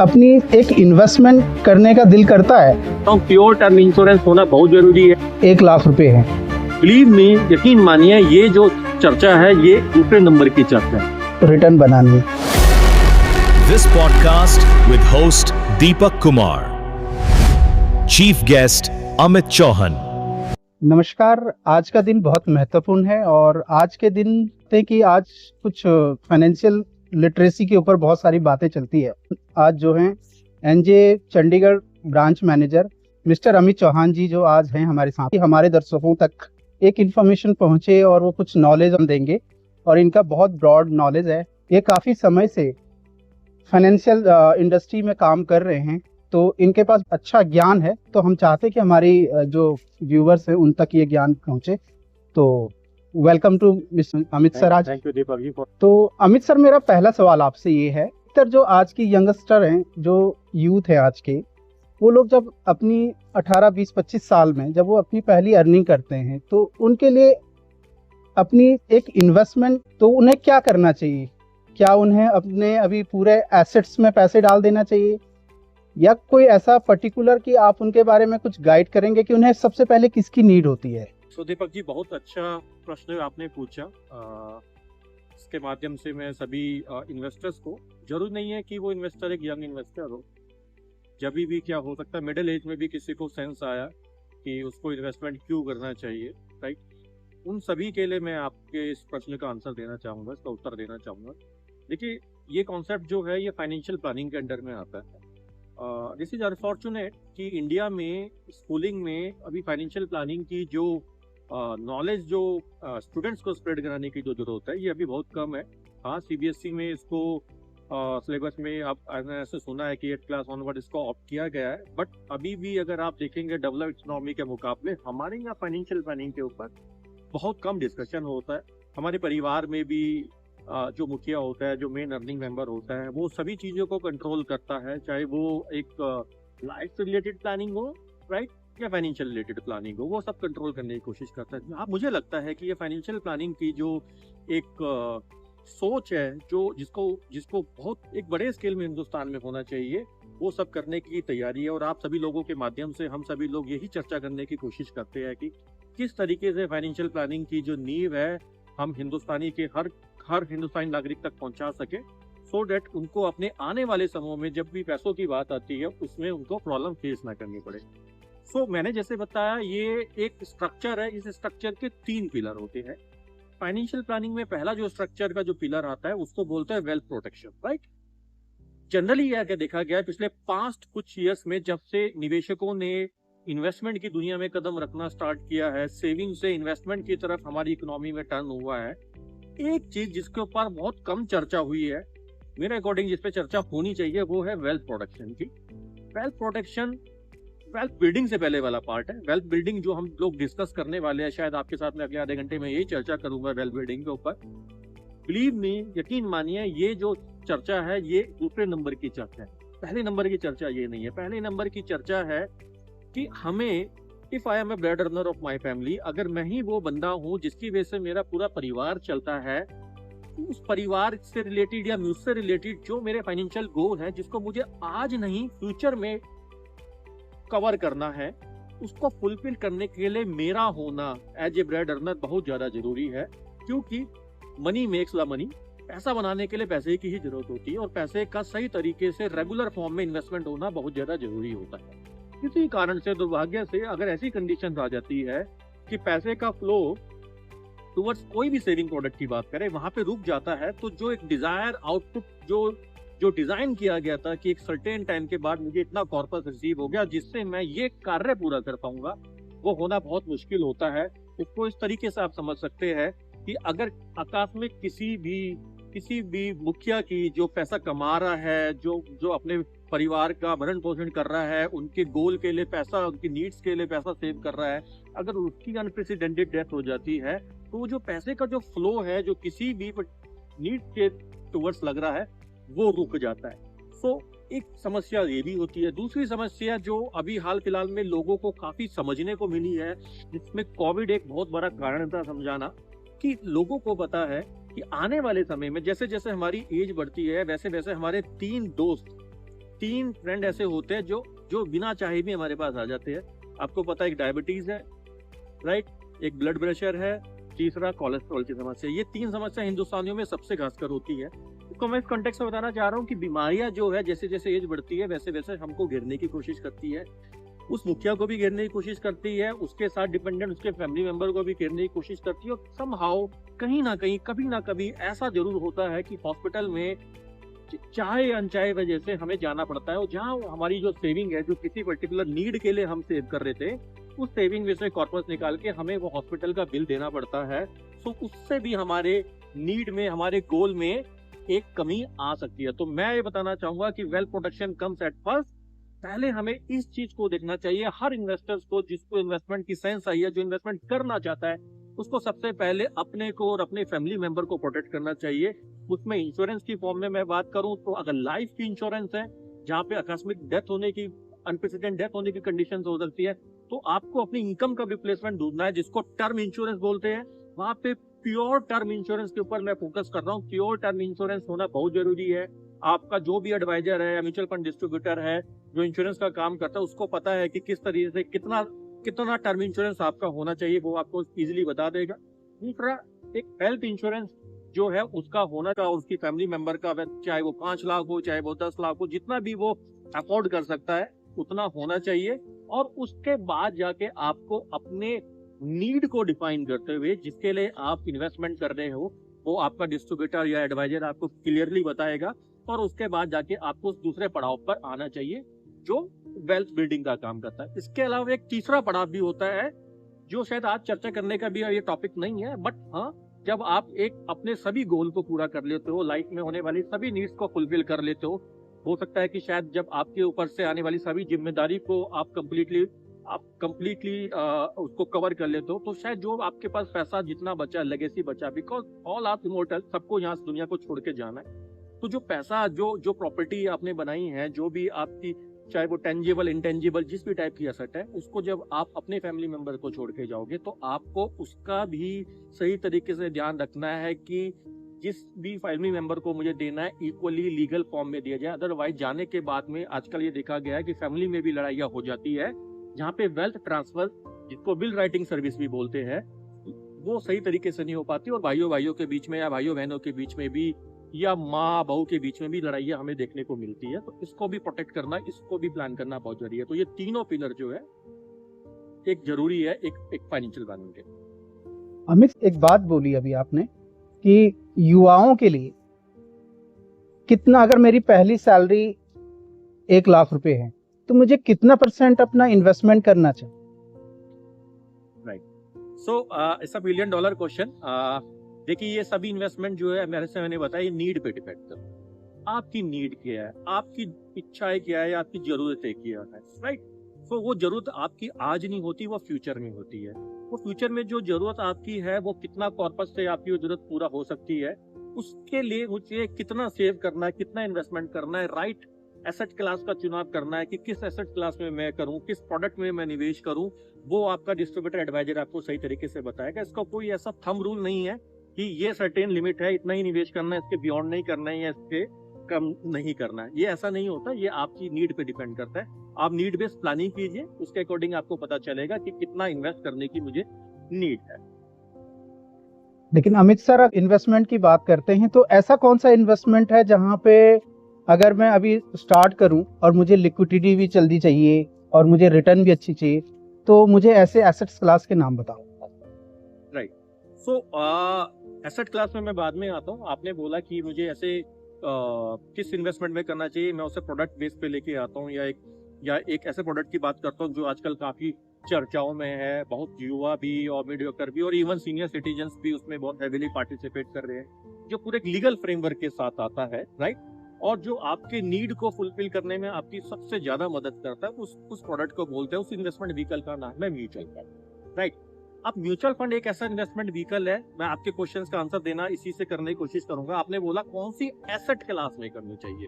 अपनी एक इन्वेस्टमेंट करने का दिल करता है तो प्योर टर्म इंश्योरेंस होना बहुत जरूरी है। 1 लाख रुपए है। बिलीव मी, यकीन मानिए, ये जो चर्चा है ये दूसरे नंबर की चर्चा है। रिटर्न बनानी। This podcast with host Deepak Kumar, Chief Guest Amit Chauhan। नमस्कार। आज का दिन बहुत महत्वपूर्ण है और आज के दिन कि आज कुछ फाइनेंशियल लिटरेसी के ऊपर बहुत सारी बातें चलती है। आज जो हैं NJ Chandigarh branch manager mister Amit Chauhan ji जो आज हैं हमारे साथ, हमारे दर्शकों तक एक इन्फॉर्मेशन पहुंचे और वो कुछ नॉलेज हम देंगे। और इनका बहुत ब्रॉड नॉलेज है, ये काफ़ी समय से फाइनेंशियल इंडस्ट्री में काम कर रहे हैं, तो इनके पास अच्छा ज्ञान है। तो हम चाहते हैं कि हमारी जो व्यूवर्स हैं उन तक ये ज्ञान पहुंचे। तो welcome to mister Amit sir आज। Thank you Deepak ji. तो अमित सर, मेरा पहला सवाल आपसे ये है, सर जो आज की यंगस्टर हैं, जो यूथ है आज के, वो लोग जब अपनी 18, 20, 25 साल में जब वो अपनी पहली अर्निंग करते हैं तो उनके लिए अपनी एक इन्वेस्टमेंट, तो उन्हें क्या करना चाहिए? क्या उन्हें अपने अभी पूरे एसेट्स में पैसे डाल देना चाहिए या कोई ऐसा पर्टिकुलर कि आप उनके बारे में कुछ गाइड करेंगे कि उन्हें सबसे पहले किसकी नीड होती है? तो दीपक जी, बहुत अच्छा प्रश्न आपने पूछा। इसके माध्यम से मैं सभी इन्वेस्टर्स को, जरूर नहीं है कि वो इन्वेस्टर एक यंग इन्वेस्टर हो, जब भी क्या हो सकता है मिडिल एज में भी किसी को सेंस आया कि उसको इन्वेस्टमेंट क्यों करना चाहिए, राइट, उन सभी के लिए मैं आपके इस प्रश्न का आंसर देना चाहूँगा, इसका उत्तर देना चाहूँगा। देखिए, ये कॉन्सेप्ट जो है ये फाइनेंशियल प्लानिंग के अंडर में आता है। दिस इज अनफॉर्चुनेट कि इंडिया में स्कूलिंग में अभी फाइनेंशियल प्लानिंग की जो नॉलेज जो स्टूडेंट्स को स्प्रेड कराने की जो जरूरत है ये अभी बहुत कम है। हाँ, सीबीएसई में इसको सिलेबस में आप ऐसे सुना है कि 8 क्लास ऑनवर्ड इसको ऑप्ट किया गया है, बट अभी भी अगर आप देखेंगे डेवलप्ड इकोनॉमी के मुकाबले हमारे यहाँ फाइनेंशियल प्लानिंग के ऊपर बहुत कम डिस्कशन होता है। हमारे परिवार में भी जो मुखिया होता है, जो मेन अर्निंग मेंबर होता है, वो सभी चीज़ों को कंट्रोल करता है, चाहे वो एक लाइफ से रिलेटेड प्लानिंग हो, राइट, या फाइनेंशियल रिलेटेड प्लानिंग हो, वो सब कंट्रोल करने की कोशिश करता है। हाँ, मुझे लगता है कि ये फाइनेंशियल प्लानिंग की जो एक सोच है, जो जिसको बहुत एक बड़े स्केल में हिंदुस्तान में होना चाहिए, वो सब करने की तैयारी है। और आप सभी लोगों के माध्यम से हम सभी लोग यही चर्चा करने की कोशिश करते हैं कि किस तरीके से फाइनेंशियल प्लानिंग की जो नींव है हम हिंदुस्तानी के हर हिंदुस्तानी नागरिक तक पहुंचा सके, सो डेट उनको अपने आने वाले समय में जब भी पैसों की बात आती है उसमें उनको प्रॉब्लम फेस ना करनी पड़े। सो मैंने जैसे बताया, ये एक स्ट्रक्चर है, इस स्ट्रक्चर के 3 पिलर होते हैं। फाइनेंशियल प्लानिंग में पहला जो स्ट्रक्चर का जो पिलर आता है उसको बोलते हैं वेल्थ प्रोटेक्शन, राइट। जनरली यह देखा गया है पिछले पास्ट कुछ ईयर्स में, जब से निवेशकों ने इन्वेस्टमेंट की दुनिया में कदम रखना स्टार्ट किया है, सेविंग से इन्वेस्टमेंट की तरफ हमारी इकोनॉमी में टर्न हुआ है, एक चीज जिसके ऊपर बहुत कम चर्चा हुई है, मेरे अकॉर्डिंग जिस पे चर्चा होनी चाहिए, वो है वेल्थ प्रोटेक्शन की। वेल्थ प्रोटेक्शन वेल्थ बिल्डिंग से पहले वाला पार्ट है। वेल्थ बिल्डिंग जो हम लोग डिस्कस करने वाले हैं, शायद आपके साथ में अगले आधे घंटे में यही चर्चा करूंगा वेल्थ बिल्डिंग के ऊपर। बिलीव मी, यकीन मानिए, ये जो चर्चा है ये दूसरे नंबर की चर्चा है, पहले नंबर की चर्चा ये नहीं है। पहले नंबर की चर्चा है कि हमें, if I am a bread earner of my family, अगर मैं ही वो बंदा हूँ जिसकी वजह से मेरा पूरा परिवार चलता है, उस परिवार से रिलेटेड या मुझसे रिलेटेड जो मेरे फाइनेंशियल गोल है, जिसको मुझे आज नहीं फ्यूचर में कवर करना है, उसको फुलफिल करने के लिए मेरा होना एज ए ब्रेड अर्नर बहुत ज्यादा जरूरी है। क्योंकि मनी मेक्स द मनी, पैसा बनाने के लिए पैसे की ही जरूरत होती है और पैसे का सही तरीके से रेगुलर फॉर्म में इन्वेस्टमेंट होना बहुत ज्यादा जरूरी होता है। किसी कारण से, दुर्भाग्य से, अगर ऐसी कंडीशन आ जाती है कि पैसे का फ्लो टुवर्ड्स कोई भी सेविंग प्रोडक्ट की बात करें वहां पे रुक जाता है, तो जो एक डिजायर आउटपुट जो डिजाइन किया गया था कि एक सर्टेन टाइम के बाद मुझे इतना कॉर्पस रिसीव हो गया जिससे मैं ये कार्य पूरा कर पाऊंगा, वो होना बहुत मुश्किल होता है। इसको इस तरीके से आप समझ सकते हैं कि अगर आकाश में किसी भी मुखिया की जो पैसा कमा रहा है, जो अपने परिवार का भरण पोषण कर रहा है, उनके गोल के लिए पैसा, उनकी नीड्स के लिए पैसा सेव कर रहा है, अगर उसकी अनप्रेसिडेंटेड डेथ हो जाती है तो जो पैसे का जो फ्लो है, जो किसी भी नीड्स के टुवर्ड्स लग रहा है, वो रुक जाता है। सो एक समस्या ये भी होती है। दूसरी समस्या जो अभी हाल फिलहाल में लोगों को काफी समझने को मिली है, जिसमें कोविड एक बहुत बड़ा कारण था समझाना, कि लोगों को पता है कि आने वाले समय में जैसे जैसे हमारी एज बढ़ती है वैसे वैसे हमारे 3 3 ट्रेंड ऐसे होते हैं जो बिना चाहे भी हमारे पास आ जाते हैं। आपको पता है, एक डायबिटीज है, राइट, एक ब्लड प्रेशर है, तीसरा कोलेस्ट्रॉल की समस्या। ये 3 समस्या हिंदुस्तानियों में सबसे खासकर होती है। तो मैं इस कॉन्टेक्स्ट में बताना चाह रहा हूँ कि बीमारियां जो है जैसे जैसे एज बढ़ती है वैसे वैसे हमको घेरने की कोशिश करती है। उस मुखिया को भी घेरने की कोशिश करती है, उसके साथ डिपेंडेंट उसके फैमिली मेंबर को भी घेरने की कोशिश करती है। और समहाउ कहीं ना कहीं कभी ना कभी ऐसा जरूर होता है कि हॉस्पिटल में चाहे अनचाहे वजह से हमें जाना पड़ता है, और जहाँ हमारी जो सेविंग है, जो किसी पर्टिकुलर नीड के लिए हम सेव कर रहे थे, उस सेविंग में से कॉर्पस निकाल के हमें वो हॉस्पिटल का बिल देना पड़ता है। सो उससे भी हमारे नीड में, हमारे गोल में एक कमी आ सकती है। तो मैं ये बताना चाहूंगा कि wealth protection comes at first. पहले हमें इस चीज को देखना चाहिए, हर इन्वेस्टर्स को, जिसको इन्वेस्टमेंट की सेंस आई है, जो इन्वेस्टमेंट करना चाहता है, उसको सबसे पहले अपने को और अपने फैमिली मेंबर को प्रोटेक्ट करना चाहिए। उसमें इंश्योरेंस की फॉर्म में मैं बात करूं तो अगर लाइफ की इंश्योरेंस है, जहाँ पे आकस्मिक डेथ होने की, अनप्रेसिडेंट डेथ होने की कंडीशन हो सकती है, तो आपको अपनी इनकम का रिप्लेसमेंट ढूंढना है, जिसको टर्म इंश्योरेंस बोलते हैं। वहां पे प्योर टर्म इंश्योरेंस के ऊपर मैं फोकस कर रहा हूँ। प्योर टर्म इंश्योरेंस होना बहुत जरूरी है। आपका जो भी एडवाइजर है या म्यूचुअल फंड डिस्ट्रीब्यूटर है जो इंश्योरेंस का काम करता है, उसको पता है कि किस तरीके से कितना टर्म इंश्योरेंस आपका होना चाहिए, वो आपको इजीली बता देगा। दूसरा, एक हेल्थ इंश्योरेंस जो है उसका होना का, उसकी फैमिली मेंबर का, चाहे वो 5 लाख हो, चाहे वो 10 लाख हो, जितना भी वो अफोर्ड कर सकता है उतना होना चाहिए। और उसके बाद जाके आपको अपने नीड को डिफाइन करते हुए, जिसके लिए आप इन्वेस्टमेंट कर रहे हो, वो आपका डिस्ट्रीब्यूटर या एडवाइजर आपको क्लियरली बताएगा। और उसके बाद जाके आपको उस दूसरे पड़ाव पर आना चाहिए जो वेल्थ बिल्डिंग का काम करता है। इसके अलावा एक तीसरा पड़ाव भी होता है, जो शायद आज चर्चा करने का भी ये टॉपिक नहीं है, बट हाँ, जब आप एक अपने सभी गोल को पूरा कर लेते हो, लाइफ में होने वाली सभी नीड्स को फुलफिल कर लेते हो सकता है कि शायद जब आपके ऊपर से आने वाली सभी जिम्मेदारी को आप कंप्लीटली उसको कवर कर लेते हो, तो शायद जो आपके पास पैसा जितना बचा, लेगेसी बचा, बिकॉज ऑल आर इमोर्टल, सबको यहाँ दुनिया को छोड़ के जाना है। तो जो पैसा, जो प्रॉपर्टी आपने बनाई है, जो भी आपकी, चाहे वो टेंजिबल, इंटेंजिबल, जिस भी टाइप की एसेट है, उसको जब आप अपने फैमिली मेंबर को छोड़ के जाओगे तो आपको उसका भी सही तरीके से ध्यान रखना है कि जिस भी फैमिली मेंबर को मुझे देना है इक्वली लीगल फॉर्म में दिया जाए। अदरवाइज जाने के बाद में आजकल ये देखा गया है कि फैमिली में भी लड़ाइयाँ हो जाती है, जहाँ पे वेल्थ ट्रांसफर, जिसको विल राइटिंग सर्विस भी बोलते हैं, वो सही तरीके से नहीं हो पाती। और भाइयों के बीच में या भाइयों बहनों के बीच में भी या माँ बहू के बीच में भी लड़ाइयाँ हमें देखने को मिलती है। तो इसको भी प्रोटेक्ट करना, इसको भी प्लान करना बहुत जरूरी है। तो ये तीनों पिलर जो है एक जरूरी है एक फाइनेंशियल प्लानिंग के। अमित, एक बात बोली अभी आपने कि युवाओं के लिए कितना, अगर मेरी पहली सैलरी 1 लाख रुपए है तो मुझे कितना % अपना इन्वेस्टमेंट करना चाहिए? Right, so it's a $1 billion question. देखिए, ये सभी इन्वेस्टमेंट जो है, मेरे से मैंने बताया, ये नीड पे डिपेंड करता है। आपकी नीड क्या है, आपकी इच्छाएं क्या है, आपकी जरूरतें क्या है, राइट। तो वो जरूरत आपकी आज नहीं होती, वो फ्यूचर में होती है। वो फ्यूचर में जो जरूरत आपकी है, वो कितना कॉर्पस से आपकी वो जरूरत पूरा हो सकती है, उसके लिए मुझे कितना सेव करना है, कितना इन्वेस्टमेंट करना है, राइट एसेट क्लास का चुनाव करना है कि किस एसेट क्लास में मैं करूं, किस प्रोडक्ट में मैं निवेश करूं, वो आपका डिस्ट्रीब्यूटर एडवाइजर आपको सही तरीके से बताएगा। इसका कोई ऐसा थंब रूल नहीं है कि ये सर्टेन लिमिट है, इतना ही निवेश करना है, इसके बियॉन्ड नहीं करना है या इसके कम नहीं करना है। ये ऐसा नहीं होता, ये आपकी नीड पे डिपेंड करता है। आप नीड बेस्ड प्लानिंग कीजिए, उसके अकॉर्डिंग आपको पता चलेगा कि कितना इन्वेस्ट करने की मुझे नीड है। लेकिन अमित सर, इन्वेस्टमेंट की बात करते हैं तो ऐसा कौन सा इन्वेस्टमेंट है जहां पे अगर मैं अभी स्टार्ट करूं और मुझे लिक्विडिटी भी जल्दी चाहिए और मुझे रिटर्न भी अच्छी चाहिए, तो मुझे ऐसे एसेट्स क्लास के नाम बताओ। राइट, सो एसेट क्लास में मैं बाद में आता हूँ। आपने बोला कि मुझे ऐसे किस इन्वेस्टमेंट में करना चाहिए, मैं उसे प्रोडक्ट बेस पे लेके आता हूँ या एक ऐसे प्रोडक्ट की बात करता हूँ जो आजकल काफी चर्चाओं में है। बहुत युवा भी और मीडियोकर भी और इवन सीनियर सिटीजन्स भी उसमें बहुत हेवीली पार्टिसिपेट कर रहे हैं, जो पूरे लीगल फ्रेमवर्क के साथ आता है, राइट, और जो आपके नीड को फुलफिल करने में आपकी सबसे ज्यादा मदद करता है। उस प्रोडक्ट को बोलते हैं, उस इन्वेस्टमेंट व्हीकल का नाम है म्यूचुअल फंड, राइट। अब म्यूचुअल फंड एक ऐसा इन्वेस्टमेंट व्हीकल है, मैं आपके क्वेश्चंस का आंसर देना इसी से करने की कोशिश करूंगा। आपने बोला कौन सी एसेट क्लास में करनी चाहिए।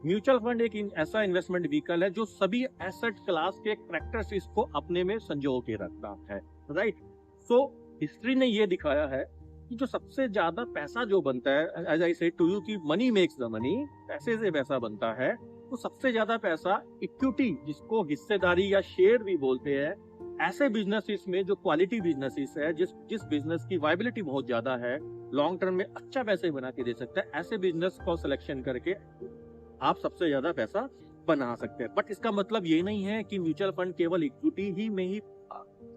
म्यूचुअल फंड एक ऐसा इन्वेस्टमेंट व्हीकल है जो सभी एसेट क्लास के कैरेक्टरिस्टिक्स को अपने में संजो के रखता है, राइट। सो हिस्ट्री ने ये दिखाया है कि जो सबसे ज्यादा पैसा जो बनता है, as I said to you, कि मनी मेक्स द मनी, पैसे से पैसा बनता है, तो सबसे ज्यादा पैसा इक्विटी, जिसको हिस्सेदारी या शेयर भी बोलते हैं, ऐसे बिजनेसेस में जो क्वालिटी बिजनेसेस है, जिस बिजनेस की वायबिलिटी बहुत ज्यादा है, लॉन्ग टर्म में अच्छा पैसे बना के दे सकता है, ऐसे बिजनेस को सिलेक्शन करके आप सबसे ज्यादा पैसा बना सकते हैं। बट इसका मतलब ये नहीं है कि म्यूचुअल फंड केवल इक्विटी ही में ही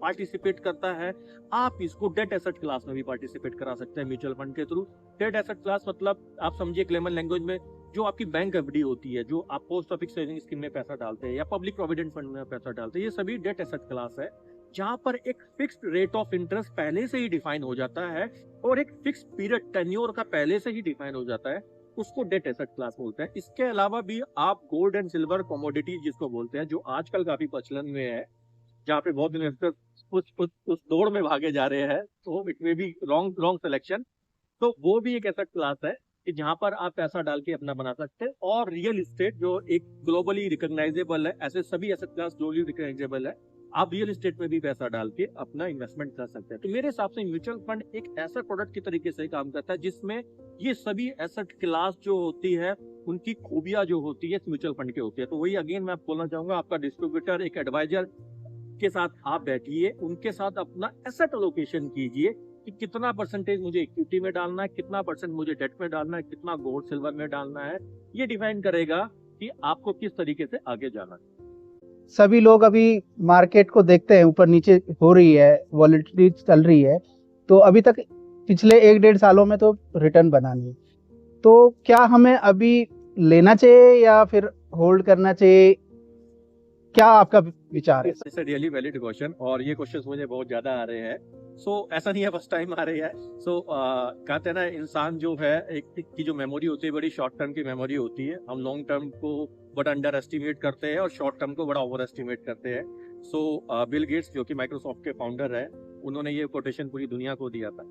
पार्टिसिपेट करता है। आप इसको डेट एसेट क्लास में भी पार्टिसिपेट करा सकते हैं म्यूचुअल फंड के थ्रू। डेट एसेट क्लास मतलब आप समझिए क्लेमन लैंग्वेज में, जो आपकी बैंक एफडी होती है, जो आप पोस्ट ऑफिस सेविंग स्कीम में पैसा डालते हैं या पब्लिक प्रोविडेंट फंड में पैसा डालते हैं, ये सभी डेट एसेट क्लास है, जहां पर एक फिक्स्ड रेट ऑफ इंटरेस्ट पहले से ही डिफाइन हो जाता है और एक फिक्स्ड पीरियड टेन्योर का पहले से ही डिफाइन हो जाता है, उसको डेट एसेट क्लास बोलते हैं। इसके अलावा भी आप गोल्ड एंड सिल्वर कमोडिटी जिसको बोलते हैं, जो आजकल काफी प्रचलन में है, जहाँ पे बहुत इन्वेस्टर उस दौड़ में भागे जा रहे हैं, तो it may be wrong selection, तो वो भी एक एसेट क्लास है कि जहां पर आप पैसा डाल के अपना बना सकते हैं। और रियल एस्टेट जो एक ग्लोबली रिकॉग्नाइजेबल है, ऐसे सभी एसेट क्लास ग्लोबली रिकॉग्नाइजेबल है, आप रियल एस्टेट में भी पैसा डाल के अपना इन्वेस्टमेंट कर सकते हैं। तो मेरे हिसाब से म्यूचुअल फंड एक ऐसा प्रोडक्ट की तरीके से काम करता है जिसमें ये सभी एसेट क्लास जो होती है, उनकी खूबियां जो होती है म्यूचुअल फंड की होती है। तो वही अगेन मैं बोलना चाहूंगा, आपका डिस्ट्रीब्यूटर एक एडवाइजर के साथ आप बैठिए, उनके साथ अपना एसेट एलोकेशन कीजिए कि कितना परसेंटेज मुझे इक्विटी में डालना है, कितना परसेंट मुझे डेट में डालना है, कितना गोल्ड सिल्वर में डालना है। ये डिफाइन करेगा कि आपको किस तरीके से आगे जाना है। सभी लोग अभी मार्केट को देखते हैं, ऊपर नीचे हो रही है, वॉलेटिलिटी चल रही है, तो अभी तक पिछले 1-1.5 सालों में तो रिटर्न बना नहीं, तो क्या हमें अभी लेना चाहिए या फिर होल्ड करना चाहिए? क्या आपका विचार है? It's a really valid question, और ये क्वेश्चंस मुझे बहुत ज्यादा आ रहे हैं। ऐसा नहीं है फर्स्ट टाइम आ रही है। कहते हैं ना, इंसान जो है एक की जो मेमोरी होती है, बड़ी शॉर्ट टर्म की मेमोरी होती है। हम लॉन्ग टर्म को बड़ा अंडर एस्टिमेट करते हैं और शॉर्ट टर्म को बड़ा ओवर एस्टिमेट करते हैं। बिल गेट्स जो कि माइक्रोसॉफ्ट के फाउंडर है, उन्होंने ये कोटेशन पूरी दुनिया को दिया था।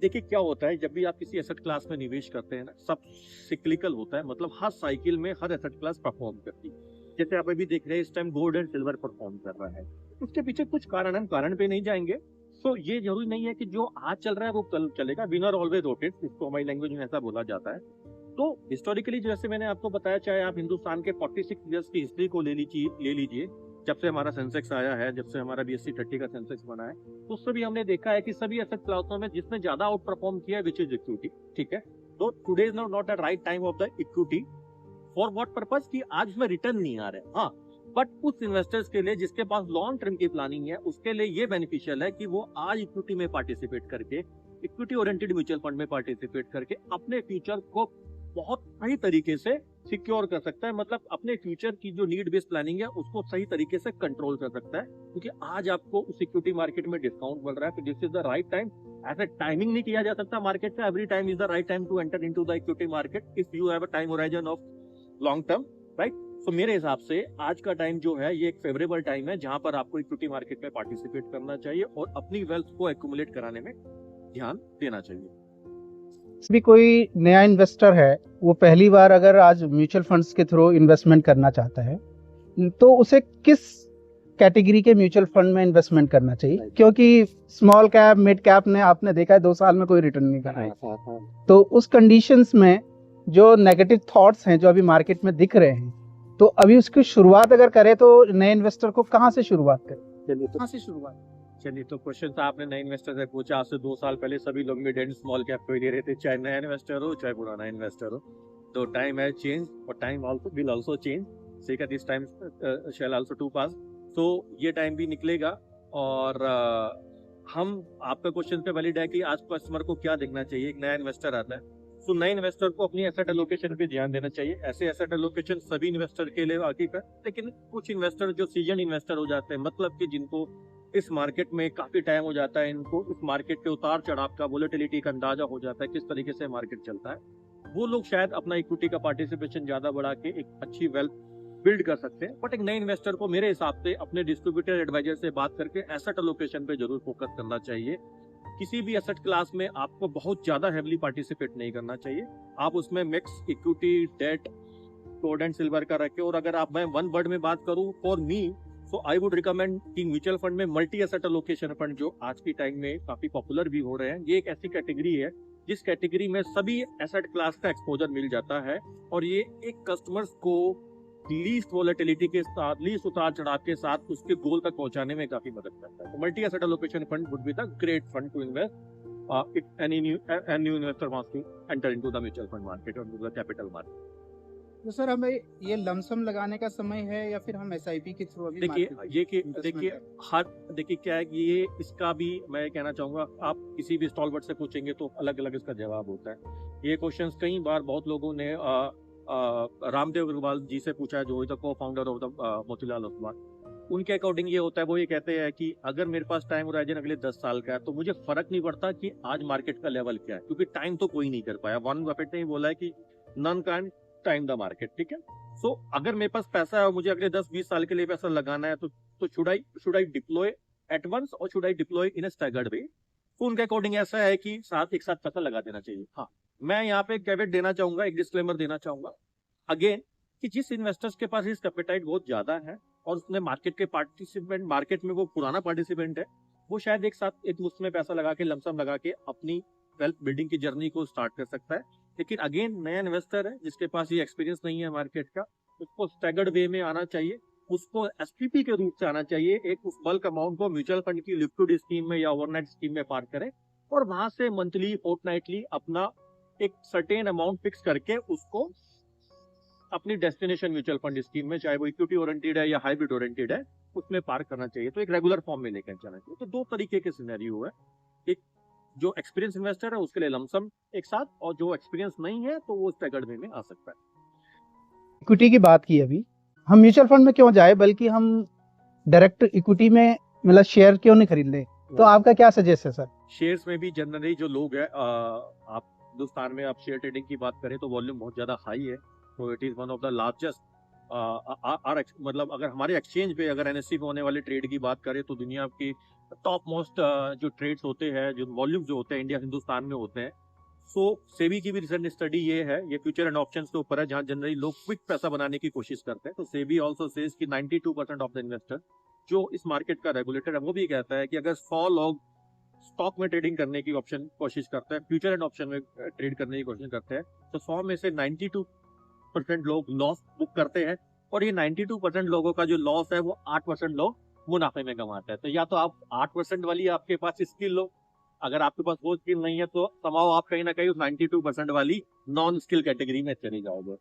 देखिए क्या होता है, जब भी आप किसी एसेट क्लास में निवेश करते हैं ना, सब सिक्लिकल होता है, मतलब हर साइकिल में हर एसेट क्लास परफॉर्म करती है। जैसे आप अभी देख रहे हैं, इस time gold and silver perform कर रहा है, उसके पीछे कुछ कारण, हम कारण पे नहीं जाएंगे। ये जरूरी नहीं है कि जो आज चल रहा है वो कल चलेगा। विनर ऑलवेज रोटेट्स, इसको हमारी लैंग्वेज में ऐसा बोला जाता है। तो हिस्टोरिकली जैसे मैंने आपको बताया, चाहे आप हिंदुस्तान के 46 इयर्स की हिस्ट्री को ले लीजिए, जब से हमारा सेंसेक्स आया है, जब से हमारा BSE 30 का सेंसेक्स बना है, तो उससे भी हमने देखा है कि सभी एसेट क्लासों में जिसने ज्यादा आउट परफॉर्म किया है, विच इज इक्विटी। ठीक है, तो today is not the right time of the equity. For what purpose? कि आज उसमें रिटर्न नहीं आ रहा है। हाँ, बट उस इन्वेस्टर्स के लिए जिसके पास लॉन्ग टर्म की प्लानिंग है, उसके लिए ये बेनिफिशियल है कि वो आज इक्विटी में पार्टिसिपेट करके, इक्विटी ओरिएंटेड म्यूचुअल फंड में पार्टिसिपेट करके अपने फ्यूचर को बहुत सही तरीके से सिक्योर कर सकता है। मतलब अपने फ्यूचर की जो नीड बेस्ड प्लानिंग है, उसको सही तरीके से कंट्रोल कर सकता है, क्योंकि आज आपको उस इक्विटी मार्केट में डिस्काउंट मिल रहा है। तो this is the right time. ऐसे टाइमिंग नहीं किया जा सकता मार्केट का, every time is the right time to enter into the equity market if you have a time horizon of long term, right. तो मेरे हिसाब से आज का टाइम जो है, ये एक फेवरेबल टाइम है जहां पर आपको इक्विटी मार्केट में पार्टिसिपेट करना चाहिए और अपनी वेल्थ को एक्यूमुलेट कराने में ध्यान देना चाहिए। भी कोई नया इन्वेस्टर है, वो पहली बार अगर आज म्यूचुअल फंड्स के थ्रू इन्वेस्टमेंट करना चाहता है, तो उसे किस कैटेगरी के म्यूचुअल फंड में इन्वेस्टमेंट करना चाहिए? क्योंकि स्मॉल कैप, मिड कैप ने आपने देखा है 2 साल में कोई रिटर्न नहीं कर रहा है। तो उस कंडीशंस में जो नेगेटिव थॉट्स हैं जो अभी मार्केट में दिख रहे हैं, तो अभी उसकी शुरुआत अगर करे तो नए इन्वेस्टर को कहाँ से शुरुआत करें? चलिए, तो क्वेश्चन तो आपने नए इन्वेस्टर से पूछा। आज से 2 साल पहले सभी लोग मिड एंड स्मॉल कैप को ही ले रहे थे, चाहे नया इन्वेस्टर हो चाहे पुराना इन्वेस्टर हो। तो टाइम हैज चेंज और time also will also change, से का this time shall also to pass. तो ये टाइम भी निकलेगा। और हम आपका क्वेश्चन पे वैलिड है कि आज कस्टमर को क्या देखना चाहिए। एक नया इन्वेस्टर आता है, तो नए इन्वेस्टर को अपनी एसेट एलोकेशन पे ध्यान देना चाहिए। ऐसे एसेट एलोकेशन सभी इन्वेस्टर के लिए आगे का, लेकिन कुछ इन्वेस्टर जो सीजन इन्वेस्टर हो जाते हैं, मतलब कि जिनको इस मार्केट में काफी टाइम हो जाता है, इनको इस मार्केट के उतार चढ़ाव का, वोलेटिलिटी का अंदाजा हो जाता है, किस तरीके से मार्केट चलता है, वो लोग शायद अपना इक्विटी का पार्टिसिपेशन ज्यादा बढ़ा के एक अच्छी वेल्थ बिल्ड कर सकते हैं। बट एक नए इन्वेस्टर को मेरे हिसाब से अपने डिस्ट्रीब्यूटर एडवाइजर से बात करके एसेट एलोकेशन पे जरूर फोकस करना चाहिए। किसी भी एसेट क्लास में आपको बहुत ज्यादा हेवली पार्टिसिपेट नहीं करना चाहिए। आप उसमें mix equity, debt, gold and silver का रखे। और अगर मैं वन वर्ड में बात करूं, for me, so I would recommend कि म्यूचुअल फंड में मल्टी एसेट एलोकेशन फंड, जो आज की टाइम में काफी पॉपुलर भी हो रहे हैं, ये एक ऐसी कैटेगरी है जिस कैटेगरी में सभी एसेट क्लास का एक्सपोजर मिल जाता है और ये एक कस्टमर्स को लीस्ट वॉलेटिलिटी के साथ, लीस्ट उतार चढ़ाव के साथ उसके गोल तक पहुंचाने में काफी मदद करता है। तो multi asset allocation fund would be the great fund to invest if any new investor wants to enter into the mutual fund market और द कैपिटल मार्केट। तो सर हमें ये लमसम लगाने का समय है या फिर हम एसआईपी के थ्रू अभी देखिए क्या है कि ये इसका भी मैं कहना चाहूंगा, आप किसी भी स्टॉलवर्ड से पूछेंगे तो अलग अलग इसका जवाब होता है। ये क्वेश्चंस कई बार बहुत लोगों ने रामदेव अग्रवाल जी से पूछा है, जो इज द को founder of the Motilal Oswal. उनके अकॉर्डिंग ये होता है, वो ये कहते हैं कि अगर मेरे पास टाइम होराइजन अगले 10 साल का है तो मुझे फर्क नहीं पड़ता कि आज मार्केट का लेवल क्या है, क्योंकि टाइम तो कोई नहीं कर पाया। वॉरेन बफेट ने बोला है कि none can time the market, ठीक है। सो अगर मेरे पास पैसा है और मुझे अगले 10-20 साल के लिए पैसा लगाना है तो should I deploy at once और should I deploy in a staggered way. तो उनके अकॉर्डिंग ऐसा है कि एक साथ पैसा लगा देना चाहिए। हाँ, मैं यहाँ पे कैवेट देना चाहूंगा, एक डिस्क्लेमर देना चाहूंगा अगेन, कि जिस इन्वेस्टर्स के पास रिस्क एपेटाइट बहुत ज्यादा है और उसने मार्केट में वो पुराना पार्टिसिपेंट है, वो शायद एक साथ एक मुश्त में पैसा लगा के, लमसम लगा के अपनी वेल्थ बिल्डिंग की जर्नी को स्टार्ट कर सकता है। लेकिन अगेन नया इन्वेस्टर है जिसके पास ये एक्सपीरियंस नहीं है मार्केट का, उसको स्टैगर्ड वे में आना चाहिए, उसको एसपीपी के रूप से आना चाहिए। एक उस बल्क अमाउंट को म्यूचुअल फंड की लिक्विड स्कीम में या ओवरनाइट स्कीम में पार्क करे और वहां से मंथली फोर्टनाइटली अपना एक सर्टेन अमाउंट फिक्स करके उसको अपनी डेस्टिनेशन म्यूचुअल फंड स्कीम में, चाहे वो इक्विटी ओरिएंटेड है या हाइब्रिड ओरिएंटेड है, उसमें पार्क करना चाहिए। तो एक रेगुलर फॉर्म में लेकर जाना चाहिए। तो 2 तरीके के सिनेरियो है, एक जो एक्सपीरियंस इन्वेस्टर है उसके लिए लमसम एक साथ, और जो एक्सपीरियंस नहीं है तो वो स्टैगर्ड वे में आ सकता है। इक्विटी की बात की अभी, हम म्यूचुअल फंड में क्यों जाए, बल्कि हम डायरेक्ट इक्विटी में मतलब शेयर क्यों नहीं खरीद ले? तो आपका क्या सजेस्ट है सर? शेयर्स में भी जनरली जो लोग है, आप हिंदुस्तान में आप शेयर ट्रेडिंग की बात करें तो वॉल्यूम बहुत ज्यादा हाई है। तो it is one of the largest, मतलब अगर हमारे एक्सचेंज पे, अगर एनएससी पे होने वाले ट्रेड की बात करें तो दुनिया की टॉप मोस्ट जो ट्रेड्स होते हैं, जो वॉल्यूम जो होते हैं इंडिया हिंदुस्तान में होते हैं। सो सेबी की भी रिसेंट स्टडी ये है, ये फ्यूचर एंड ऑप्शंस के ऊपर है, जहां जनरली लोग क्विक पैसा बनाने की कोशिश करते हैं। तो सेबी ऑल्सो सेज कि 92% ऑफ द इन्वेस्टर जो इस मार्केट का रेगुलेटर है, वो भी कहता है कि अगर 100 लोग स्टॉक में ट्रेडिंग करने की कोशिश करते हैं, फ्यूचर एंड ऑप्शन में ट्रेड करने की कोशिश करते हैं, तो 100 में से 92% लोग लॉस बुक करते हैं, और ये 92% लोगों का जो लॉस है वो 8% लोग मुनाफे में कमाते हैं। तो या तो आप 8% वाली आपके पास स्किल लो, अगर आपके पास वो स्किल नहीं है तो समाओ आप कहीं ना कहीं उस 92% वाली नॉन स्किल कैटेगरी में चले जाओगे।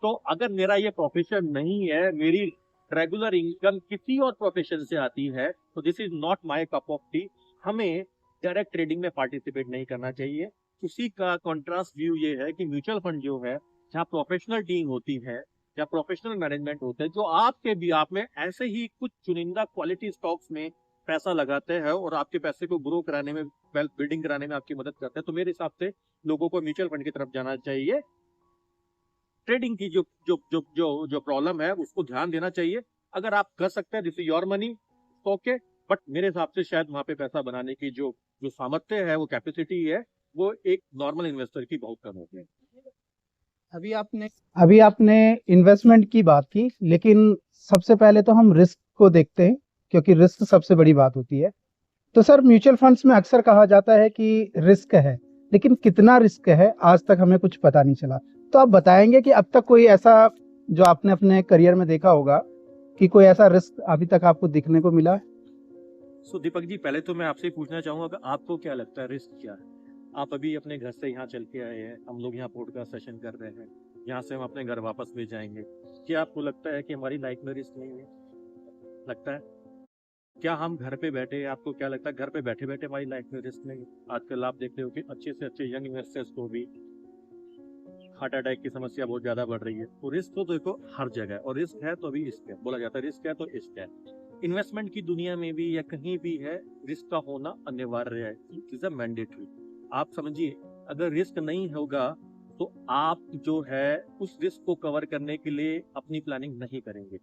तो अगर मेरा ये प्रोफेशन नहीं है, मेरी रेगुलर इनकम किसी और प्रोफेशन से आती है, तो this is not my cup of T. हमें डायरेक्ट ट्रेडिंग में पार्टिसिपेट नहीं करना चाहिए। उसी का कॉन्ट्रास्ट व्यू ये है कि म्यूचुअल फंड जो है, जहाँ प्रोफेशनल टीम होती है या प्रोफेशनल मैनेजमेंट होते हैं, जो आपके भी आप में ऐसे ही कुछ चुनिंदा क्वालिटी स्टॉक्स में पैसा लगाते हैं और आपके पैसे को ग्रो कराने में, वेल्थ बिल्डिंग कराने में आपकी मदद करते हैं, तो मेरे हिसाब से लोगों को म्यूचुअल फंड की तरफ जाना चाहिए। ट्रेडिंग की जो जो जो जो जो प्रॉब्लम है उसको ध्यान देना चाहिए। अगर आप कर सकते हैं, this is your money, okay, but मेरे हिसाब से शायद वहां पे पैसा बनाने की जो सामर्थ्य है, वो कैपेसिटी है, वो एक नॉर्मल इन्वेस्टर की बहुत कम होती है। अभी आपने इन्वेस्टमेंट की बात की, लेकिन सबसे पहले तो हम रिस्क को देखते हैं, क्योंकि रिस्क सबसे बड़ी बात होती है। तो सर म्यूचुअल फंड्स में अक्सर कहा जाता है कि रिस्क है, लेकिन कितना रिस्क है आज तक हमें कुछ पता नहीं चला। तो आप बताएंगे कि अब तक कोई ऐसा जो आपने अपने करियर में देखा होगा कि कोई ऐसा रिस्क अभी तक आपको दिखने को मिला? सो दीपक जी, पहले तो मैं आपसे पूछना चाहूंगा कि आपको क्या लगता है रिस्क क्या है? आप अभी अपने घर से यहाँ चल के आए हैं, हम लोग यहाँ पॉडकास्ट सेशन कर रहे हैं, यहाँ से हम अपने घर वापस भी जाएंगे। क्या आपको लगता है कि हमारी लाइफ में रिस्क नहीं है? लगता है? क्या हम घर पे बैठे, आपको क्या लगता है घर पे बैठे बैठे हमारी लाइफ में रिस्क नहीं है? आजकल आप देखते हो कि अच्छे से अच्छे यंग इन्वेस्टर्स को भी हार्ट अटैक की समस्या बहुत ज्यादा बढ़ रही है। तो रिस्क तो देखो हर जगह, और रिस्क है तो अभी इश्क है, बोला जाता है रिस्क है तो इश्क है। इन्वेस्टमेंट की दुनिया में भी या कहीं भी है, रिस्क का होना अनिवार्य है, इट इज अ मैंडेटरी। आप समझिए, अगर रिस्क नहीं होगा तो आप जो है उस रिस्क को कवर करने के लिए अपनी प्लानिंग नहीं करेंगे,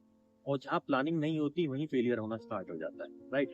और जहाँ प्लानिंग नहीं होती वहीं फेलियर होना स्टार्ट हो जाता है, राइट?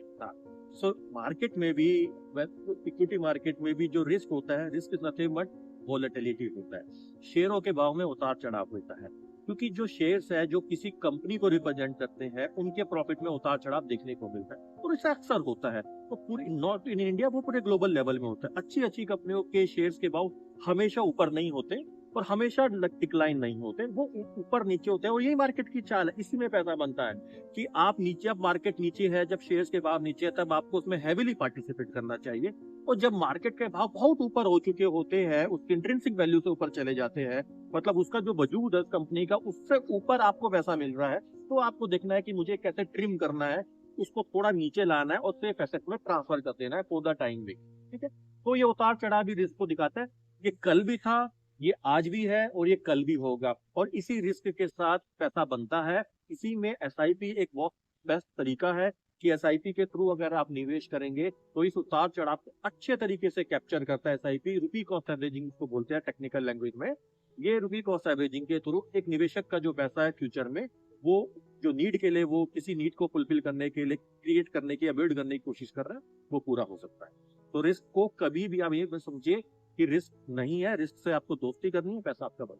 सो मार्केट में भी, इक्विटी मार्केट में भी जो रिस्क होता है, risk is nothing but volatility होता है। शेयरों के भाव में उतार चढ़ाव होता है, क्योंकि जो शेयर्स है जो किसी कंपनी को रिप्रेजेंट करते हैं, उनके प्रॉफिट में उतार चढ़ाव देखने को मिलता है, और ऐसा अक्सर होता है। तो पूरी नॉट इन इंडिया, वो पूरे ग्लोबल लेवल में होता है। अच्छी अच्छी कंपनियों के शेयर्स के भाव हमेशा ऊपर नहीं होते, और हमेशा डिक्लाइन नहीं होते, वो ऊपर नीचे होते हैं, और यही मार्केट की चाल है, इसी में पैसा बनता है कि आप नीचे, अब मार्केट नीचे है, जब शेयर्स के भाव नीचे है, तब आपको उसमें हैविली पार्टिसिपेट करना चाहिए, और जब मार्केट के भाव बहुत ऊपर हो चुके होते हैं, उसकी इंट्रिंसिक वैल्यू से ऊपर चले जाते हैं, मतलब उसका जो वजूद है कंपनी का, उससे ऊपर आपको पैसा मिल रहा है, तो आपको देखना है कि मुझे कैसे ट्रिम करना है, उसको थोड़ा नीचे लाना है और सेफ एसेट में ट्रांसफर कर देना है फॉर द टाइम भी। ठीक है, तो ये उतार चढ़ाव भी रिस्क को दिखाता है, ये कल भी था, ये आज भी है, और ये कल भी होगा, और इसी रिस्क के साथ पैसा बनता है। इसी में एसआईपी एक बहुत बेस्ट तरीका है कि एसआईपी के थ्रू अगर आप निवेश करेंगे तो इस उतार चढ़ाव को अच्छे तरीके से कैप्चर करता है एसआईपी। रुपी कॉस्ट एवरेजिंग को बोलते हैं टेक्निकल लैंग्वेज में। ये रुपी कॉस्ट एवरेजिंग के थ्रू एक निवेशक का जो पैसा है फ्यूचर में, वो जो नीड के लिए, वो किसी नीड को फुलफिल करने के लिए, क्रिएट करने की या बिल्ड करने की कोशिश कर रहा है, वो पूरा हो सकता है। तो रिस्क को कभी भी आप ये समझिए कि रिस्क नहीं है, रिस्क से आपको दोस्ती करनी है, पैसा आपका बन।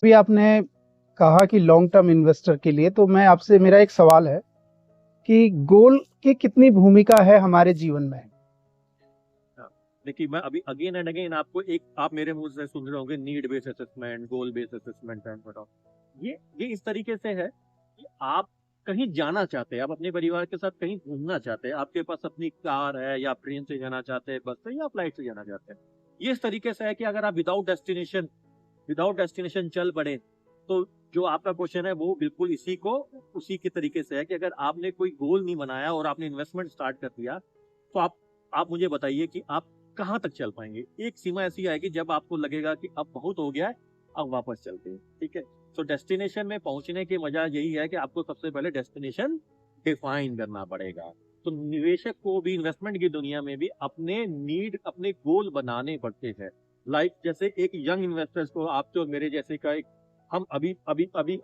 अभी आपने कहा कि लॉन्ग टर्म इन्वेस्टर के लिए, तो मैं आपसे, मेरा एक सवाल है कि गोल की कितनी भूमिका है हमारे जीवन में? देखिए, मैं अभी अगेन एंड अगेन आपको एक, आप मेरे मुंह से सुन रहे होंगे need based assessment, goal based assessment and बताओ, ये इस तरीके से है कि आप कहीं जाना चाहते हैं, आप अपने परिवार के साथ कहीं घूमना चाहते हैं, आपके पास अपनी कार है, या आप ट्रेन से जाना चाहते हैं, बस से, या फ्लाइट से जाना चाहते हैं। ये इस तरीके से है कि अगर आप विदाउट डेस्टिनेशन चल पड़े, तो जो आपका क्वेश्चन है वो बिल्कुल उसी के तरीके से है कि अगर आपने कोई गोल नहीं बनाया और आपने इन्वेस्टमेंट स्टार्ट कर दिया, तो आप मुझे बताइए कि आप कहाँ तक चल पाएंगे। एक सीमा ऐसी आएगी जब आपको लगेगा कि अब बहुत हो गया है, अब वापस चलते हैं। ठीक है, तो डेस्टिनेशन में पहुंचने की मजा यही है कि आपको सबसे पहले डेस्टिनेशन डिफाइन करना पड़ेगा। तो निवेशक को भी इन्वेस्टमेंट की दुनिया में भी अपने नीड, अपने गोल बनाने पड़ते हैं। लाइक जैसे एक यंग इन्वेस्टर्स को, आप तो मेरे जैसे का एक, हम अभी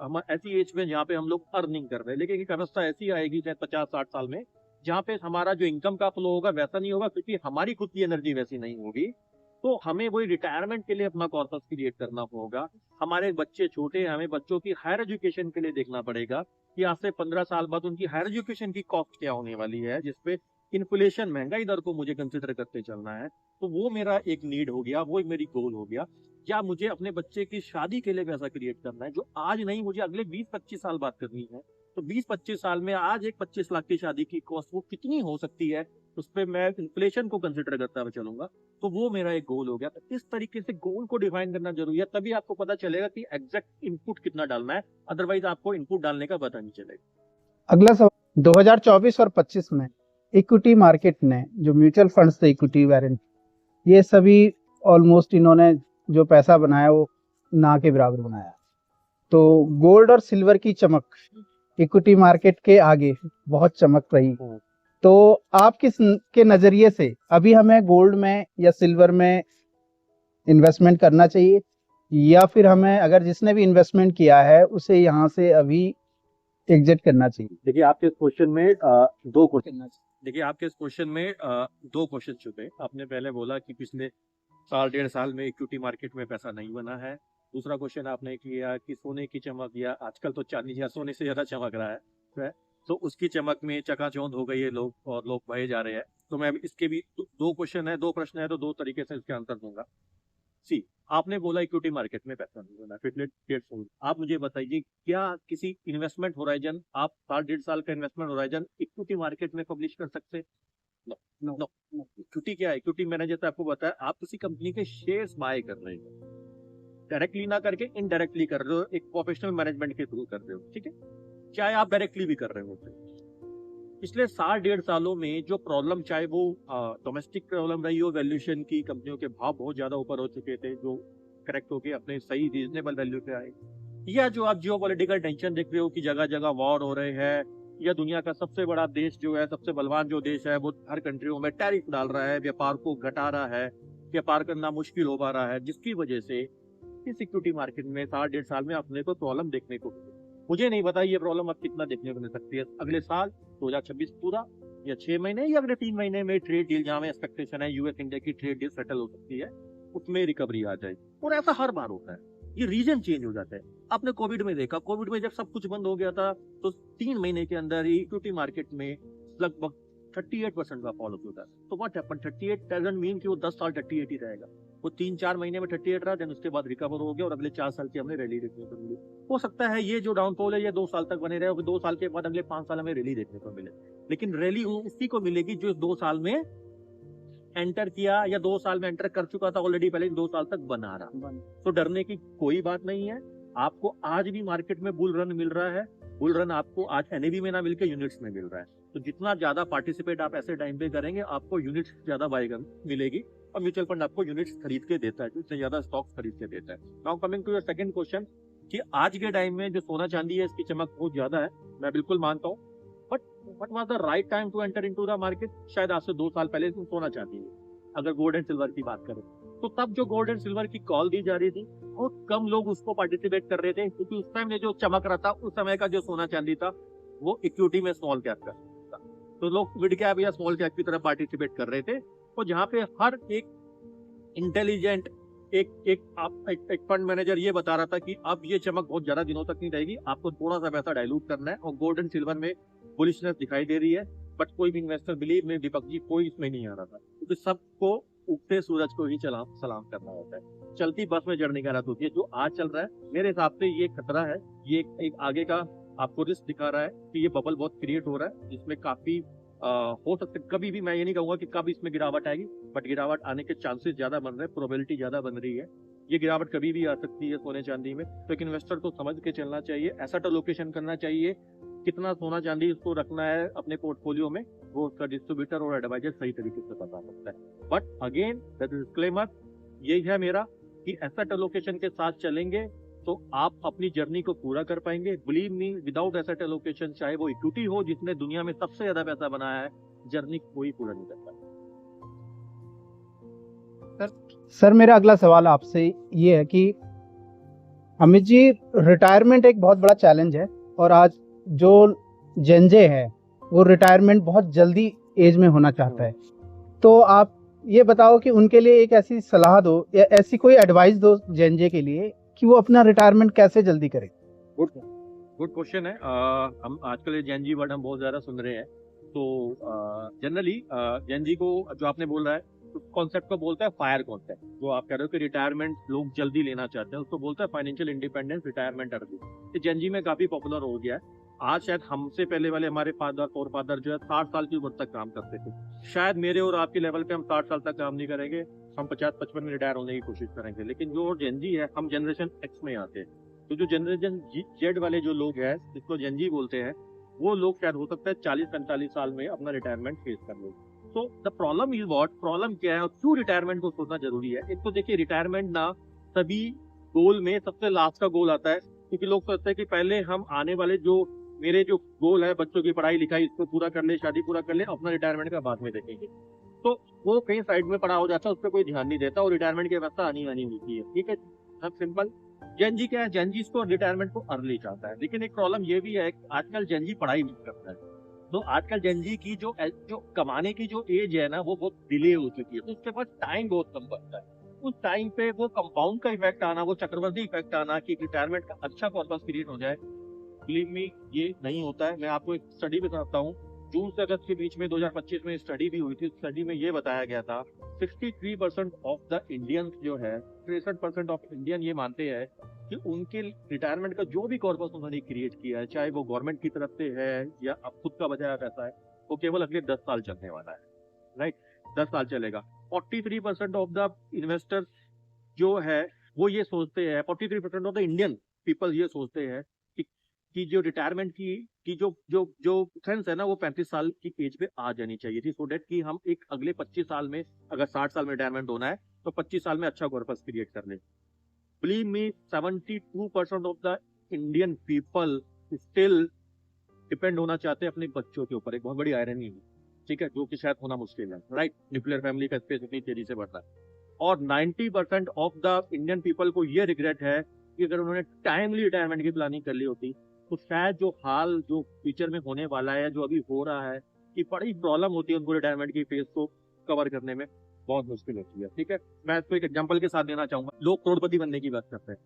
हम ऐसी एज में जहाँ पे हम लोग अर्निंग कर रहे हैं, लेकिन एक अवस्था ऐसी आएगी शायद 50-60 साल में, जहाँ पे हमारा जो इनकम का फ्लो होगा वैसा नहीं होगा, क्योंकि हमारी खुद की एनर्जी वैसी नहीं होगी। तो हमें वही रिटायरमेंट के लिए अपना कॉर्पस क्रिएट करना होगा। हमारे बच्चे छोटे हैं, हमें बच्चों की हायर एजुकेशन के लिए देखना पड़ेगा कि आज से 15 साल बाद उनकी हायर एजुकेशन की कॉस्ट क्या होने वाली है, जिसपे इन्फ्लेशन, महंगाई दर को मुझे कंसिडर करते चलना है। तो वो मेरा एक नीड हो गया, वो एक मेरी गोल हो गया। या मुझे अपने बच्चे की शादी के लिए पैसा क्रिएट करना है, जो आज नहीं, मुझे अगले 20-25 साल बाद करनी है। तो 20-25 साल में आज एक 25 लाख की शादी की कॉस्ट वो कितनी हो सकती है, उस पर मैं इन्फ्लेशन को कंसिडर करता हुआ चलूंगा। तो वो मेरा एक गोल हो गया। तो इस तरीके से गोल को डिफाइन करना जरूरी है, तभी आपको पता चलेगा कि एग्जैक्ट इनपुट कितना डालना है, अदरवाइज आपको इनपुट डालने का पता नहीं चलेगा। अगला सवाल, 2024 और 25 में इक्विटी मार्केट ने, जो म्यूचुअल फंड्स थे, इक्विटी वारंट, ये सभी ऑलमोस्ट इन्होंने जो पैसा बनाया वो ना के बराबर बनाया। तो गोल्ड और सिल्वर की चमक इक्विटी मार्केट के आगे बहुत चमक रही। तो आप किस के नजरिए से अभी हमें गोल्ड में या सिल्वर में इन्वेस्टमेंट करना चाहिए, या फिर हमें, अगर जिसने भी इन्वेस्टमेंट किया है उसे यहाँ से अभी एग्जिट करना चाहिए? देखिए, आपके इस क्वेश्चन में दो क्वेश्चन छुपे। आपने पहले बोला कि पिछले साल 1.5 साल में इक्विटी मार्केट में पैसा नहीं बना है। दूसरा क्वेश्चन आपने किया कि सोने की चमक, या आजकल तो चांदी या सोने से ज्यादा चमक रहा है, तो उसकी चमक में चकाचौंध हो गई है लोग, और लोग बहे जा रहे हैं। तो मैं इसके भी दो प्रश्न है, तो दो तरीके से इसके आंसर दूंगा। सी, आपने बोला इक्विटी मार्केट में पैसा नहीं बना, फिर आप मुझे बताइए, क्या किसी इन्वेस्टमेंट होराइजन, आप 1.5 साल का इन्वेस्टमेंट होराइजन इक्विटी मार्केट में पब्लिश कर सकते? नो। इक्विटी क्या है? इक्विटी मैंने जैसे आपको बताया, आप किसी कंपनी के शेयर्स बाय कर रहे हो, डायरेक्टली ना करके इनडायरेक्टली कर रहे हो, एक प्रोफेशनल मैनेजमेंट के थ्रू कर रहे हो। ठीक है, चाहे आप डायरेक्टली भी कर रहे हो। पिछले 1.5 सालों में जो प्रॉब्लम, चाहे वो डोमेस्टिक प्रॉब्लम रही हो, वैल्यूएशन की, कंपनियों के भाव बहुत ज्यादा ऊपर हो चुके थे, जो करेक्ट होके अपने सही रीजनेबल वैल्यू पे आए, या जो आप जियोपॉलिटिकल टेंशन देख रहे हो कि जगह जगह वॉर हो रहे हैं, या दुनिया का सबसे बड़ा देश जो है, सबसे बलवान जो देश है, वो हर कंट्रियों में टैरिफ डाल रहा है, व्यापार को घटा रहा है, व्यापार करना मुश्किल हो पा रहा है, जिसकी वजह से इस इक्विटी मार्केट में 1.5 साल में अपने को प्रॉब्लम देखने को मिली। मुझे नहीं पता ये प्रॉब्लम अब कितना देखने को मिल सकती है अगले साल 2026 पूरा, या 6 महीने, या अगले 3 महीने में ट्रेड डील, जहाँ में एक्सपेक्टेशन है यूएस इंडिया की ट्रेड डील सेटल हो सकती है, उसमें रिकवरी आ जाएगी। और ऐसा हर बार होता है, ये रीजन चेंज हो जाता है। आपने कोविड में देखा, कोविड में जब सब कुछ बंद हो गया था, तो 3 महीने के अंदर ही इक्विटी मार्केट में लगभग 38% का फॉल हो गया। तो व्हाट हैपेंड? 38 डजंट मीन कि वो 10 साल 38 ही रहेगा। वो 3-4 महीने में 38 रहा, देन उसके बाद रिकवर हो गया और अगले 4 साल की हमें रैली देखने को मिली। हो सकता है ये जो डाउनफॉल है ये 2 साल तक बने रहे और 2 साल के बाद अगले 5 साल हमें रैली देखने को मिले, लेकिन रैली उसी को मिलेगी जो 2 साल में एंटर किया या 2 साल में एंटर कर चुका था ऑलरेडी पहले, 2 साल तक बना रहा। तो डरने की कोई बात नहीं है। आपको आज भी मार्केट में बुल रन मिल रहा है। बुल रन आपको आज एनएवी में ना मिलकर यूनिट्स में मिल रहा है। तो जितना ज्यादा पार्टिसिपेट आप ऐसे टाइम पे करेंगे आपको यूनिट्स ज्यादा बाय मिलेगी और म्यूचुअल फंड आपको यूनिट्स खरीद के देता है, जितने ज्यादा स्टॉक्स खरीद के देता है। Now coming to your second question कि आज के टाइम में जो सोना चांदी है इसकी चमक बहुत ज्यादा है, मैं बिल्कुल मानता हूँ। But what was the right time to enter into the market? शायद आज से 2 साल पहले सोना चांदी है, अगर गोल्ड एंड सिल्वर की बात करें तो तब जो गोल्ड एंड सिल्वर की कॉल दी जा रही थी बहुत कम लोग उसको पार्टिसिपेट कर रहे थे, क्योंकि उस टाइम में जो चमक रहा था उस समय का जो सोना चांदी था वो इक्विटी में स्मॉल कैप का था, तो लोग मिड कैप या स्मॉल कैप की तरफ पार्टिसिपेट कर रहे थे। और जहाँ पे हर एक इंटेलिजेंट एक फंड मैनेजर ये बता रहा था कि अब ये चमक बहुत ज्यादा दिनों तक नहीं रहेगी, आपको थोड़ा सा पैसा डाइल्यूट करना है, और गोल्ड एंड सिल्वर में बुलिशनेस दिखाई दे रही है। बट कोई भी इन्वेस्टर, बिलीव में दीपक जी, कोई इसमें नहीं आ रहा था, क्योंकि सबको उगते सूरज को ही सलाम करना होता है। चलती बस में जर्नी का रात होती है। जो आज चल रहा है मेरे हिसाब से ये खतरा है, ये एक आगे का आपको रिस्क दिखा रहा है कि ये बबल बहुत क्रिएट हो रहा है, जिसमें काफी हो सकता है कभी भी, मैं ये नहीं कहूंगा कि कब इसमें गिरावट आएगी, बट गिरावट आने के चांसेस ज्यादा बन रहे हैं, प्रोबेबिलिटी ज्यादा बन रही है। ये गिरावट कभी भी आ सकती है सोने चांदी में, तो एक इन्वेस्टर को समझ के चलना चाहिए, एसेट एलोकेशन करना चाहिए, कितना सोना चांदी उसको रखना है अपने पोर्टफोलियो में, वो उसका डिस्ट्रीब्यूटर और एडवाइजर सही तरीके से बता सकता है। बट अगेन डिस्क्लेमर यही है मेरा कि एसेट एलोकेशन के साथ चलेंगे तो आप अपनी जर्नी को पूरा कर पाएंगे। Believe me, without asset allocation, चाहे वो इक्विटी हो जिसने दुनिया में सबसे ज्यादा पैसा बनाया है, जर्नी कोई पूरा नहीं कर पाएगा। सर मेरा अगला सवाल आपसे ये है कि अमित जी, रिटायरमेंट एक बहुत बड़ा चैलेंज है और आज जो जेनजे है वो रिटायरमेंट बहुत जल्दी एज में होना चाहता है, तो आप ये बताओ कि उनके लिए एक ऐसी सलाह दो या ऐसी कोई एडवाइस दो जेनजे के लिए कि वो अपना रिटायरमेंट कैसे जल्दी करे। गुड क्वेश्चन है। हम आजकल ये जेनजी वर्ड हम बहुत ज्यादा सुन रहे हैं, तो जनरली जेनजी को जो आपने बोल रहा है उस कॉन्सेप्ट को बोलता है फायर कॉन्सेप्ट। जो आप कह रहे हो कि रिटायरमेंट लोग जल्दी लेना चाहते हैं, उसको बोलता है फाइनेंशियल इंडिपेंडेंस रिटायरमेंट अर्ली। ये जेनजी में काफी पॉपुलर हो गया है। आज शायद हमसे पहले वाले हमारे फादर जो है 60 साल की उम्र तक काम करते थे, शायद मेरे और आपके लेवल पे हम 60 साल तक काम नहीं करेंगे, हम 50-55 में रिटायर होने की कोशिश करेंगे। लेकिन जो जेनजी है, हम जनरेशन एक्स में आते हैं, तो जो जनरेशन जेड वाले जो लोग हैं जिसको जेनजी बोलते हैं, वो लोग शायद हो सकता है 40-45 साल में अपना रिटायरमेंट फेस कर ले। तो the problem is what, problem क्या है और क्यों रिटायरमेंट को सोचना जरूरी है। एक तो देखिए, रिटायरमेंट ना सभी गोल में सबसे लास्ट का गोल आता है, क्योंकि लोग सोचते हैं कि पहले हम आने वाले जो मेरे जो गोल है, बच्चों की पढ़ाई लिखाई, इसको पूरा कर ले, शादी पूरा कर ले, अपना रिटायरमेंट का बाद में देखेंगे। तो वो कहीं साइड में पड़ा हो जाता है, उस पर कोई ध्यान नहीं देता और रिटायरमेंट की व्यवस्था आनी होती है। ठीक है, सब सिंपल। जेनजी क्या है, जेनजी इसको रिटायरमेंट को अर्ली चाहता है, लेकिन एक प्रॉब्लम ये भी है आजकल जेनजी पढ़ाई नहीं करता है। तो आजकल जेनजी की जो कमाने की जो एज है ना, वो बहुत डिले हो चुकी है, तो उसके पास टाइम बहुत कम बचता है। उस टाइम पे वो कंपाउंड का इफेक्ट आना, वो चक्रवर्ती इफेक्ट आना कि रिटायरमेंट का अच्छा कॉर्पस क्रिएट हो जाए, बिलीव मी ये नहीं होता है। मैं आपको एक स्टडी बताता हूँ, जून से अगस्त के बीच में 2025 में स्टडी भी हुई थी। स्टडी में ये बताया गया था 63% ऑफ द इंडियंस जो है, 63% ऑफ इंडियन ये मानते हैं कि उनके रिटायरमेंट का जो भी कॉर्पस उन्होंने क्रिएट किया है, चाहे वो गवर्नमेंट की तरफ से है या अब खुद का बचाया पैसा है, वो केवल अगले 10 साल चलने वाला है। राइट, 10 साल चलेगा। 43% ऑफ द इन्वेस्टर्स जो है वो ये सोचते हैं, 43% ऑफ द इंडियन पीपल ये सोचते हैं कि जो रिटायरमेंट की जो सेंस है ना, वो 35 साल की एज पे आ जानी चाहिए थी, सो डेट कि हम एक अगले 25 साल में, अगर 60 साल में रिटायरमेंट होना है तो 25 साल में अच्छा कॉर्पस क्रिएट कर ले। Believe me, 72% of the Indian people still depend होना चाहते हैं अपने बच्चों के ऊपर। एक बहुत बड़ी आयरनी है, ठीक है, जो कि शायद होना मुश्किल है। राइट, न्यूक्लियर फैमिली का स्पेस इतनी तेजी से बढ़ता है। और 90% ऑफ द इंडियन पीपल को ये रिग्रेट है कि अगर उन्होंने टाइमली रिटायरमेंट की प्लानिंग कर ली होती तो शायद जो हाल जो फ्यूचर में होने वाला है, जो अभी हो रहा है, कि बड़ी प्रॉब्लम होती है उनको रिटायरमेंट की फेज को कवर करने में, बहुत मुश्किल होती है। ठीक है, मैं इसको एक एग्जांपल के साथ देना चाहूंगा। लोग करोड़पति बनने की बात करते हैं।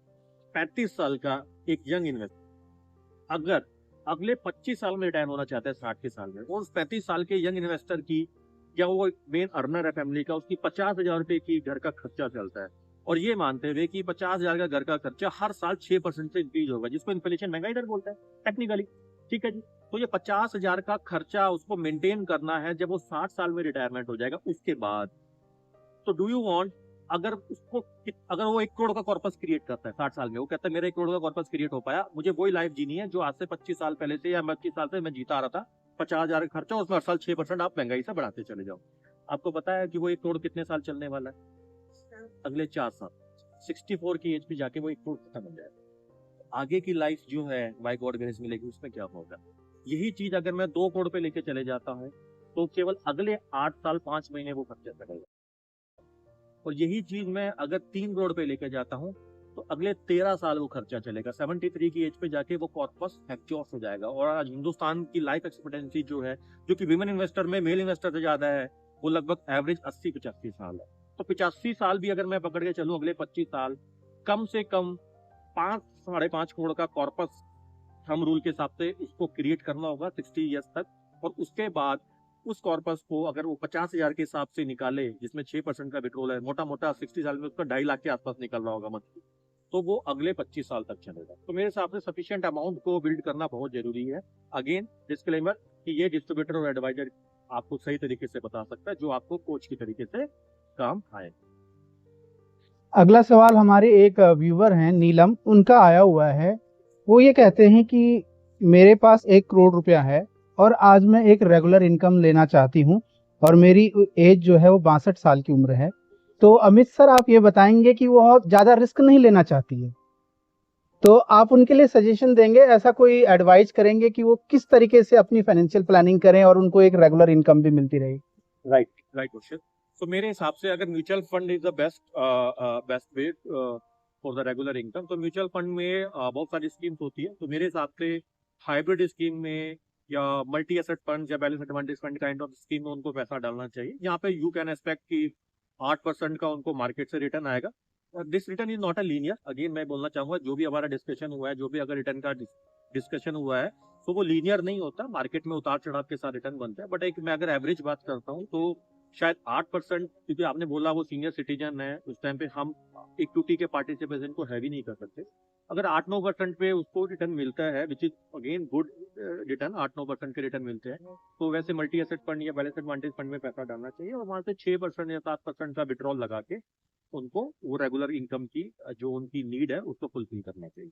35 साल का एक यंग इन्वेस्टर अगर अगले 25 साल में रिटायर होना चाहता है 60 के साल में, उस 35 साल के यंग इन्वेस्टर की या वो मेन अर्नर है फैमिली का, उसकी 50,000 रुपए की घर का खर्चा चलता है, और ये मानते हुए कि 50,000 का घर का खर्चा हर साल 6% से इंक्रीज होगा, जिसको इन्फ्लेशन महंगाई दर बोलता है टेक्निकली, ठीक है जी। तो ये 50,000 का खर्चा उसको मेंटेन करना है जब वो 60 साल में रिटायरमेंट हो जाएगा उसके बाद। तो डू यू वांट, अगर वो 1 करोड़ का कॉर्पस क्रिएट करता है 60 साल में, वो कहता है मेरा 1 करोड़ का कॉर्पस क्रिएट हो पाया, मुझे वही लाइफ जीनी है जो आज से 25 साल पहले से या 25 साल से मैं जीता आ रहा था, 50,000 का खर्चा, उसमें हर साल 6% आप महंगाई से बढ़ाते चले जाओ। आपको पता है कि वो 1 करोड़ कितने साल चलने वाला है? अगले 4 साल। 64 की एज पे जाके वो 1 करोड़ खत्म हो जाएगा। आगे की लाइफ जो है बाय गॉड ग्रेस मिलेगी, उसमें क्या होगा? यही चीज अगर मैं 2 करोड़ पे लेके चले जाता हूँ तो केवल अगले 8 साल 5 महीने वो खर्चा करेगा, और यही चीज मैं अगर 3 करोड़ पे लेके जाता हूँ तो अगले 13 साल वो खर्चा चलेगा। 73 की एज पे जाके वो कॉर्पस एग्जॉस्ट हो जाएगा। और आज हिंदुस्तान की लाइफ एक्सपेक्टेंसी जो है, जो कि विमेन इन्वेस्टर में मेल इन्वेस्टर से ज्यादा है, वो लगभग एवरेज 80-85 साल है। तो 85 साल भी अगर मैं पकड़ के चलूं, अगले 25 साल कम से कम 5-5.5 करोड़ का कॉर्पस थंब रूल के हिसाब से उसको क्रिएट करना होगा 60 ईयर्स तक। और उसके बाद उस कॉर्पस को अगर वो 50,000 के हिसाब से निकाले, जिसमें 6% का विड्रॉल है, मोटा मोटा 60 साल में उसका 2.5 लाख के आसपास निकल रहा होगा मंथली, तो वो अगले 25 साल तक चलेगा। तो मेरे हिसाब से सफिशिएंट अमाउंट को बिल्ड करना बहुत जरूरी है। अगेन डिस्क्लेमर कि ये डिस्ट्रीब्यूटर और एडवाइजर आपको सही तरीके से बता सकता है, जो आपको कोच की तरीके से काम आए। अगला सवाल हमारे एक व्यूवर हैं नीलम, उनका आया हुआ है। वो ये कहते हैं कि मेरे पास 1 करोड़ रुपया है और आज मैं एक रेगुलर इनकम लेना चाहती हूँ और मेरी एज जो है वो 62 साल की उम्र है। तो अमित सर, आप ये बताएंगे कि वो ज्यादा रिस्क नहीं लेना चाहती है, तो आप उनके लिए सजेशन देंगे, ऐसा कोई एडवाइस करेंगे कि वो किस तरीके से अपनी फाइनेंशियल प्लानिंग करें और उनको एक रेगुलर इनकम भी मिलती रहे? Right question. तो मेरे हिसाब से अगर mutual fund is the best way for the regular income, तो म्यूचुअल फंड में बहुत सारी स्कीम्स होती है। तो मेरे हिसाब से हाइब्रिड स्कीम में या मल्टी एसेट फंड या balance advantage fund kind of scheme में उनको पैसा डालना चाहिए। यहाँ पे यू कैन एक्सपेक्ट कि 8% का उनको मार्केट से रिटर्न आएगा। This return is not a linear. Again मैं बोलना चाहूंगा, जो भी हमारा डिस्कशन हुआ है, जो भी अगर रिटर्न का डिस्कशन हुआ है, तो वो लीनियर नहीं होता, मार्केट में उतार चढ़ाव के साथ रिटर्न बनता है। बट एक मैं अगर एवरेज बात करता हूँ तो शायद 8%, क्योंकि आपने बोला वो सीनियर सिटीजन है, उस टाइम पे हम इक्विटी के पार्टिसिपेशन को हैवी नहीं कर सकते। अगर 8-9% पे उसको रिटर्न मिलता है, which is again good return, 8-9% के रिटर्न मिलते हैं, तो वैसे मल्टी एसेट फंड या बैलेंस एडवांटेज फंड में पैसा डालना चाहिए और वहां से 6% या 7% का विड्रॉल लगा के उनको वो रेगुलर इनकम की जो उनकी नीड है उसको फुलफिल करना चाहिए।